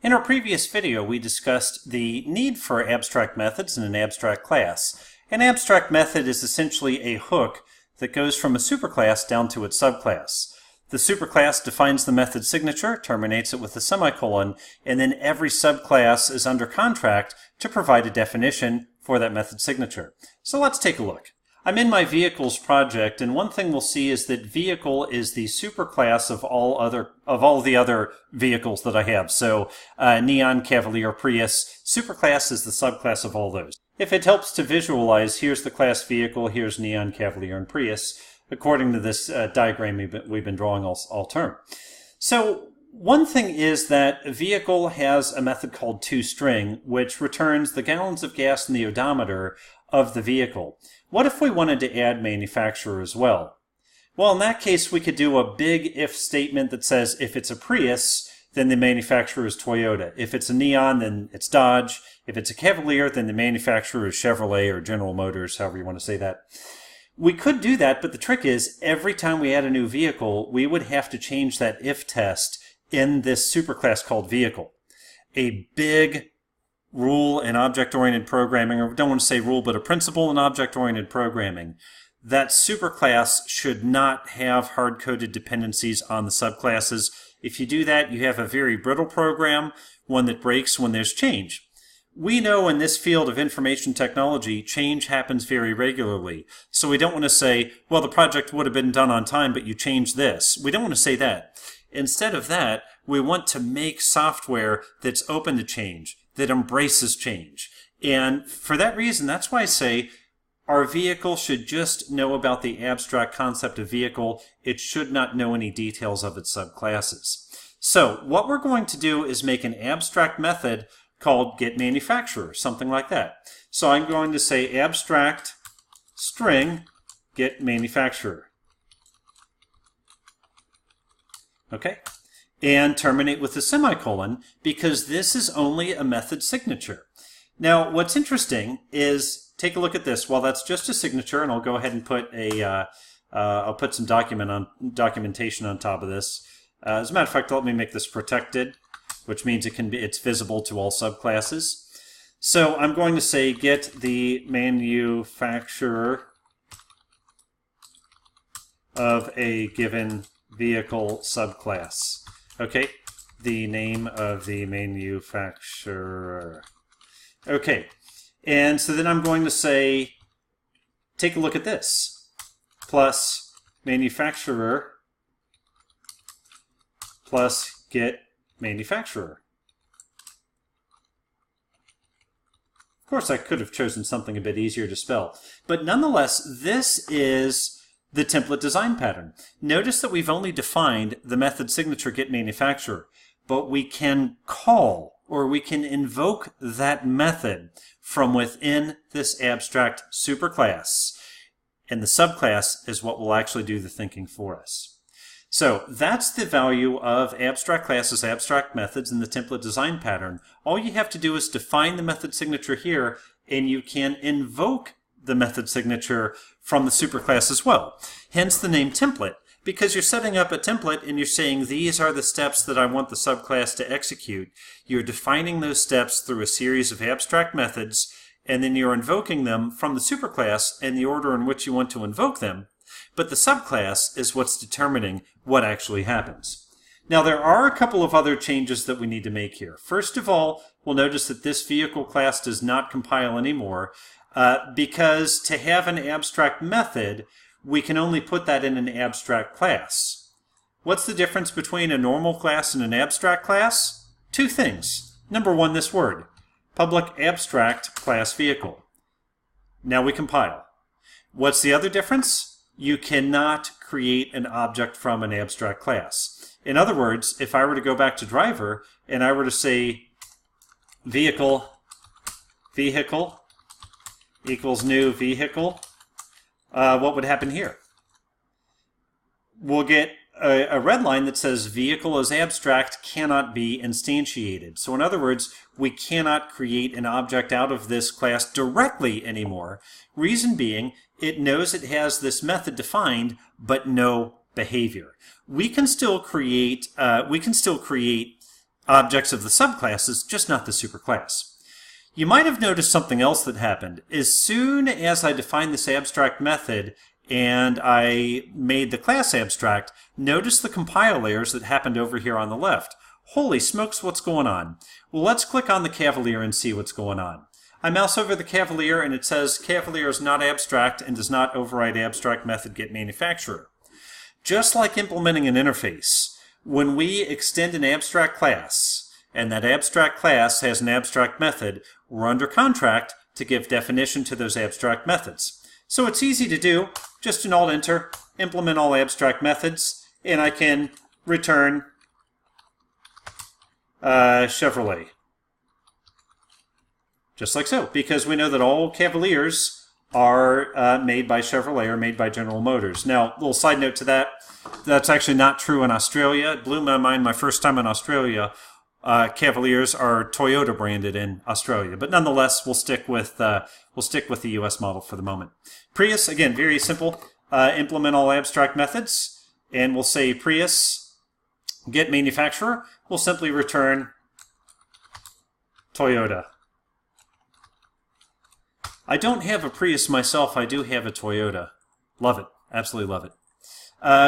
In our previous video, we discussed the need for abstract methods in an abstract class. An abstract method is essentially a hook that goes from a superclass down to its subclass. The superclass defines the method signature, terminates it with a semicolon, and then every subclass is under contract to provide a definition for that method signature. So let's take a look. I'm in my vehicles project, and one thing we'll see is that vehicle is the superclass of all the other vehicles that I have. So Neon, Cavalier, Prius. Superclass is the subclass of all those. If it helps to visualize, here's the class vehicle, here's Neon, Cavalier, and Prius, according to this diagram we've been drawing all term. So one thing is that a vehicle has a method called toString, which returns the gallons of gas in the odometer of the vehicle. What if we wanted to add manufacturer as well? Well, in that case, we could do a big if statement that says if it's a Prius, then the manufacturer is Toyota. If it's a Neon, then it's Dodge. If it's a Cavalier, then the manufacturer is Chevrolet or General Motors, however you want to say that. We could do that, but the trick is every time we add a new vehicle, we would have to change that if test in this superclass called vehicle. A big rule in object-oriented programming, or don't want to say rule, but a principle in object-oriented programming, that superclass should not have hard-coded dependencies on the subclasses. If you do that, you have a very brittle program, one that breaks when there's change. We know in this field of information technology, change happens very regularly. So we don't want to say, well, the project would have been done on time, but you changed this. We don't want to say that. Instead of that, we want to make software that's open to change, that embraces change. And for that reason, that's why I say our vehicle should just know about the abstract concept of vehicle. It should not know any details of its subclasses. So what we're going to do is make an abstract method called getManufacturer, something like that. So I'm going to say abstract string getManufacturer. Okay? And terminate with a semicolon, because this is only a method signature. Now, what's interesting is, take a look at this. Well, that's just a signature, and I'll go ahead and put I'll put some documentation on top of this. As a matter of fact, let me make this protected, which means it's visible to all subclasses. So I'm going to say get the manufacturer of a given vehicle subclass. Okay, the name of the manufacturer. Okay, and so then I'm going to say, take a look at this, plus manufacturer plus get manufacturer. Of course, I could have chosen something a bit easier to spell, but nonetheless, this is the template design pattern. Notice that we've only defined the method signature getManufacturer, but we can call or we can invoke that method from within this abstract superclass, and the subclass is what will actually do the thinking for us. So that's the value of abstract classes, abstract methods in the template design pattern. All you have to do is define the method signature here, and you can invoke the method signature from the superclass as well. Hence the name template, because you're setting up a template and you're saying these are the steps that I want the subclass to execute. You're defining those steps through a series of abstract methods, and then you're invoking them from the superclass in the order in which you want to invoke them. But the subclass is what's determining what actually happens. Now, there are a couple of other changes that we need to make here. First of all, we'll notice that this vehicle class does not compile anymore, because to have an abstract method, we can only put that in an abstract class. What's the difference between a normal class and an abstract class? Two things. Number one, this word, public abstract class vehicle. Now we compile. What's the other difference? You cannot create an object from an abstract class. In other words, if I were to go back to driver and I were to say vehicle equals new vehicle, what would happen here? We'll get a red line that says vehicle as abstract cannot be instantiated. So in other words, we cannot create an object out of this class directly anymore. Reason being, it knows it has this method defined, but no behavior. We can still create objects of the subclasses, just not the superclass. You might have noticed something else that happened. As soon as I defined this abstract method and I made the class abstract, notice the compile errors that happened over here on the left. Holy smokes, what's going on? Well, let's click on the Cavalier and see what's going on. I mouse over the Cavalier and it says Cavalier is not abstract and does not override abstract method getManufacturer. Just like implementing an interface, when we extend an abstract class and that abstract class has an abstract method, we're under contract to give definition to those abstract methods. So it's easy to do. Just an Alt-Enter, implement all abstract methods, and I can return Chevrolet. Just like so, because we know that all Cavaliers are made by Chevrolet or made by General Motors. Now, a little side note to that, that's actually not true in Australia. It blew my mind my first time in Australia. Cavaliers are Toyota branded in Australia, but nonetheless, we'll stick with the U.S. model for the moment. Prius, again, very simple. Implement all abstract methods, and we'll say Prius getManufacturer. We'll simply return Toyota. I don't have a Prius myself. I do have a Toyota. Love it. Absolutely love it.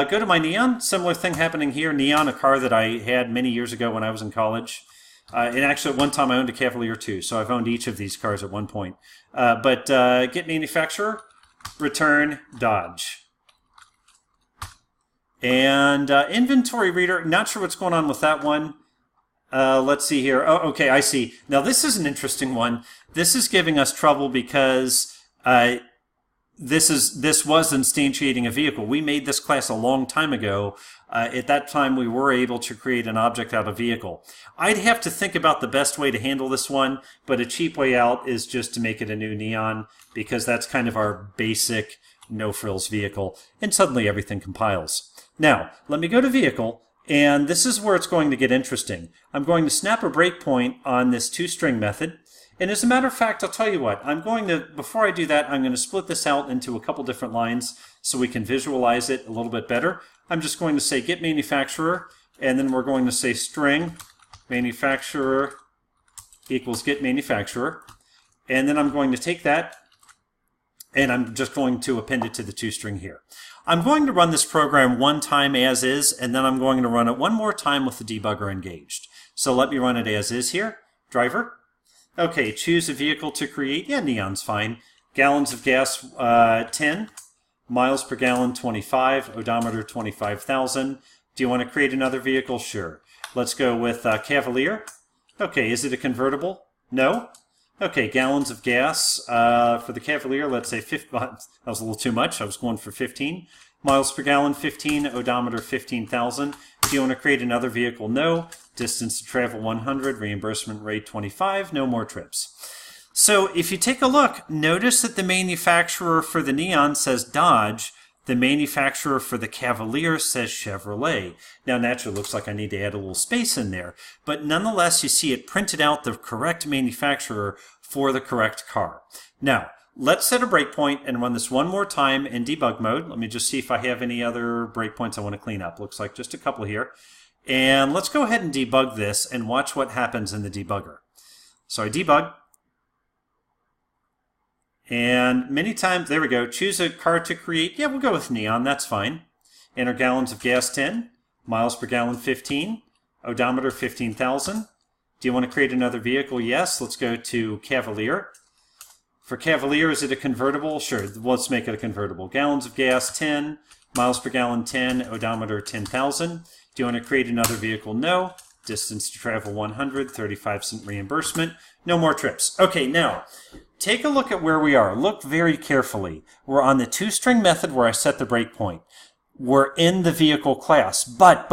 Go to my Neon. Similar thing happening here. Neon, a car that I had many years ago when I was in college. And actually, at one time, I owned a Cavalier too. So I've owned each of these cars at one point. But getManufacturer, return Dodge. And Inventory Reader, not sure what's going on with that one. Let's see here. Oh, okay, I see. Now, this is an interesting one. This is giving us trouble because this was instantiating a vehicle. We made this class a long time ago. At that time, we were able to create an object out of vehicle. I'd have to think about the best way to handle this one, but a cheap way out is just to make it a new Neon, because that's kind of our basic no-frills vehicle, and suddenly everything compiles. Now, let me go to Vehicle, and this is where it's going to get interesting. I'm going to snap a breakpoint on this toString method. And as a matter of fact, I'll tell you what, before I do that, I'm going to split this out into a couple different lines so we can visualize it a little bit better. I'm just going to say getManufacturer, and then we're going to say string manufacturer equals getManufacturer. And then I'm going to take that, and I'm just going to append it to the toString here. I'm going to run this program one time as is, and then I'm going to run it one more time with the debugger engaged. So let me run it as is here. Driver. Okay, choose a vehicle to create. Yeah, Neon's fine. Gallons of gas, 10. Miles per gallon, 25. Odometer, 25,000. Do you want to create another vehicle? Sure. Let's go with Cavalier. Okay, is it a convertible? No. Okay, gallons of gas. For the Cavalier, let's say 15. That was a little too much. I was going for 15. Miles per gallon, 15. Odometer, 15,000. Do you want to create another vehicle? No. Distance to travel, 100. Reimbursement rate, 25. No more trips. So if you take a look, notice that the manufacturer for the Neon says Dodge. The manufacturer for the Cavalier says Chevrolet. Now, naturally, it looks like I need to add a little space in there, but nonetheless, you see it printed out the correct manufacturer for the correct car. Now, let's set a breakpoint and run this one more time in debug mode. Let me just see if I have any other breakpoints I want to clean up. Looks like just a couple here. And let's go ahead and debug this and watch what happens in the debugger. So I debug. And many times, there we go, choose a car to create. Yeah, we'll go with Neon, that's fine. Enter gallons of gas, 10. Miles per gallon, 15. Odometer, 15,000. Do you want to create another vehicle? Yes. Let's go to Cavalier. For Cavalier, is it a convertible? Sure, let's make it a convertible. Gallons of gas, 10. Miles per gallon, 10. Odometer, 10,000. Do you want to create another vehicle? No. Distance to travel, 100. 35-cent reimbursement. No more trips. Okay, now, take a look at where we are. Look very carefully. We're on the toString method where I set the breakpoint. We're in the vehicle class. But,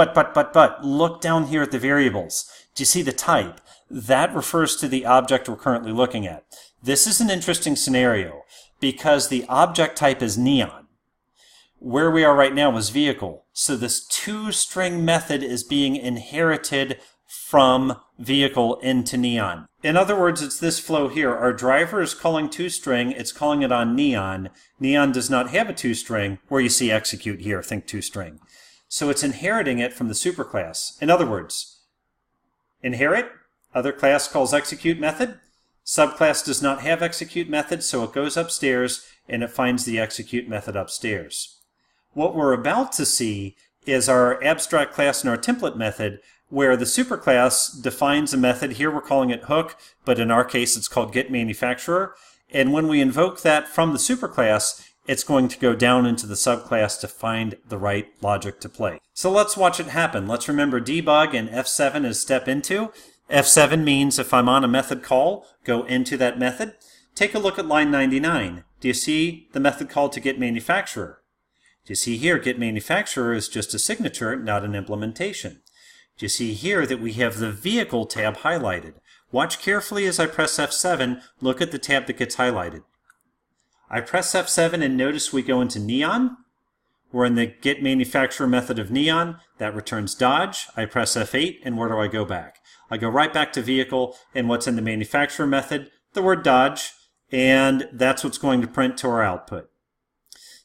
look down here at the variables. Do you see the type? That refers to the object we're currently looking at. This is an interesting scenario because the object type is Neon. Where we are right now is vehicle. So this toString method is being inherited from vehicle into Neon. In other words, it's this flow here. Our driver is calling toString. It's calling it on Neon. Neon does not have a toString, where you see execute here, think toString. So it's inheriting it from the superclass. In other words, Inherit, other class calls execute method. Subclass does not have execute method, so it goes upstairs and it finds the execute method upstairs. What we're about to see is our abstract class and our template method, where the superclass defines a method. Here we're calling it hook, but in our case it's called getManufacturer. And when we invoke that from the superclass, it's going to go down into the subclass to find the right logic to play. So let's watch it happen. Let's remember debug and F7 is step into. F7 means if I'm on a method call, go into that method. Take a look at line 99. Do you see the method call to getManufacturer? Do you see here getManufacturer is just a signature, not an implementation? Do you see here that we have the vehicle tab highlighted? Watch carefully as I press F7. Look at the tab that gets highlighted. I press F7 and notice we go into Neon. We're in the getManufacturer method of Neon. That returns Dodge. I press F8, and where do I go back? I go right back to Vehicle, and what's in the manufacturer method? The word Dodge, and that's what's going to print to our output.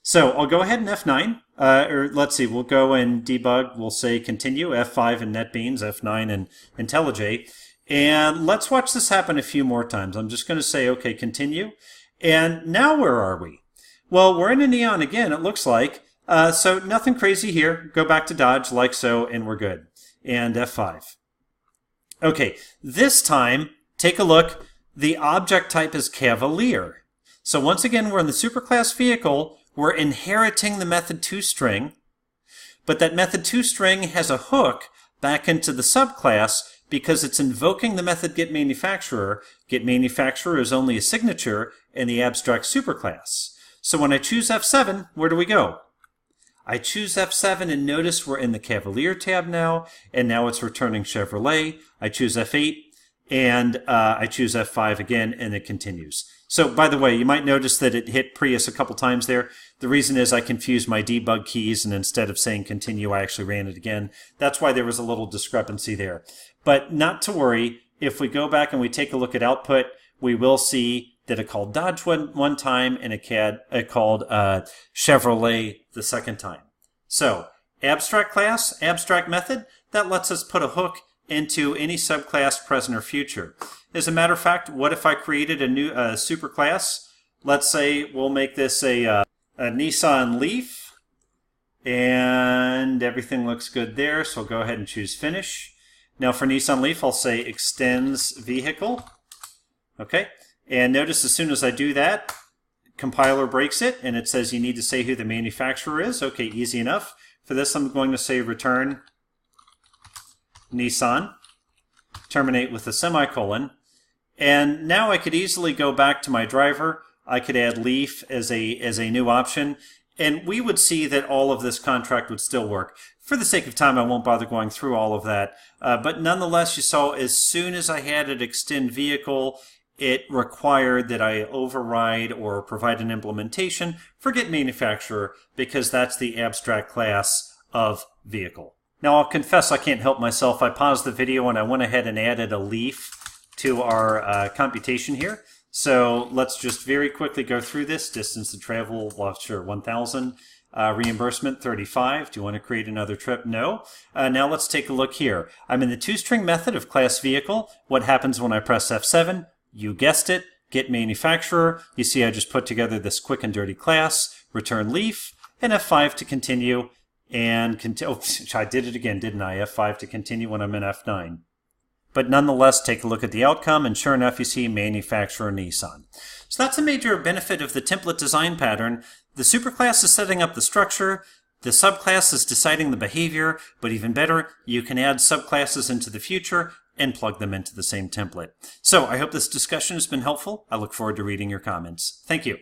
So I'll go ahead and F9, or let's see, we'll go and debug. We'll say continue, F5 in NetBeans, F9 in IntelliJ. And let's watch this happen a few more times. I'm just going to say, okay, continue. And now where are we? Well, we're in a Neon again, it looks like. So nothing crazy here. Go back to Dodge like so, and we're good. And F5. Okay, this time, take a look. The object type is Cavalier. So once again, we're in the superclass vehicle. We're inheriting the method toString, but that method toString has a hook back into the subclass because it's invoking the method getManufacturer. GetManufacturer is only a signature in the abstract superclass. So when I choose F7, where do we go? I choose F7 and notice we're in the Cavalier tab now, and now it's returning Chevrolet. I choose F8 and I choose F5 again, and it continues. So by the way, you might notice that it hit Prius a couple times there. The reason is I confused my debug keys, and instead of saying continue, I actually ran it again. That's why there was a little discrepancy there. But not to worry, if we go back and we take a look at output, we will see that it called Dodge one time and it called Chevrolet the second time. So abstract class, abstract method, that lets us put a hook into any subclass, present or future. As a matter of fact, what if I created a new superclass? Let's say we'll make this a Nissan Leaf, and everything looks good there, so I'll go ahead and choose Finish. Now for Nissan Leaf, I'll say extends vehicle. Okay, and notice as soon as I do that, compiler breaks it, and it says you need to say who the manufacturer is. Okay, easy enough. For this, I'm going to say return Nissan, terminate with a semicolon, and now I could easily go back to my driver. I could add Leaf as a new option, and we would see that all of this contract would still work. For the sake of time, I won't bother going through all of that, but nonetheless, you saw as soon as I had it extend vehicle, it required that I override or provide an implementation for getManufacturer, because that's the abstract class of vehicle. Now I'll confess I can't help myself. I paused the video and I went ahead and added a leaf to our computation here. So let's just very quickly go through this. Distance to travel, well, sure, 1,000. Reimbursement, 35. Do you want to create another trip? No. Now let's take a look here. I'm in the toString method of class vehicle. What happens when I press F7? You guessed it, getManufacturer. You see I just put together this quick and dirty class, return Leaf, and F5 to continue, and oh, I did it again, didn't I? F5 to continue when I'm in F9. But nonetheless, take a look at the outcome, and sure enough, you see manufacturer Nissan. So that's a major benefit of the template design pattern. The superclass is setting up the structure, the subclass is deciding the behavior, but even better, you can add subclasses into the future and plug them into the same template. So I hope this discussion has been helpful. I look forward to reading your comments. Thank you.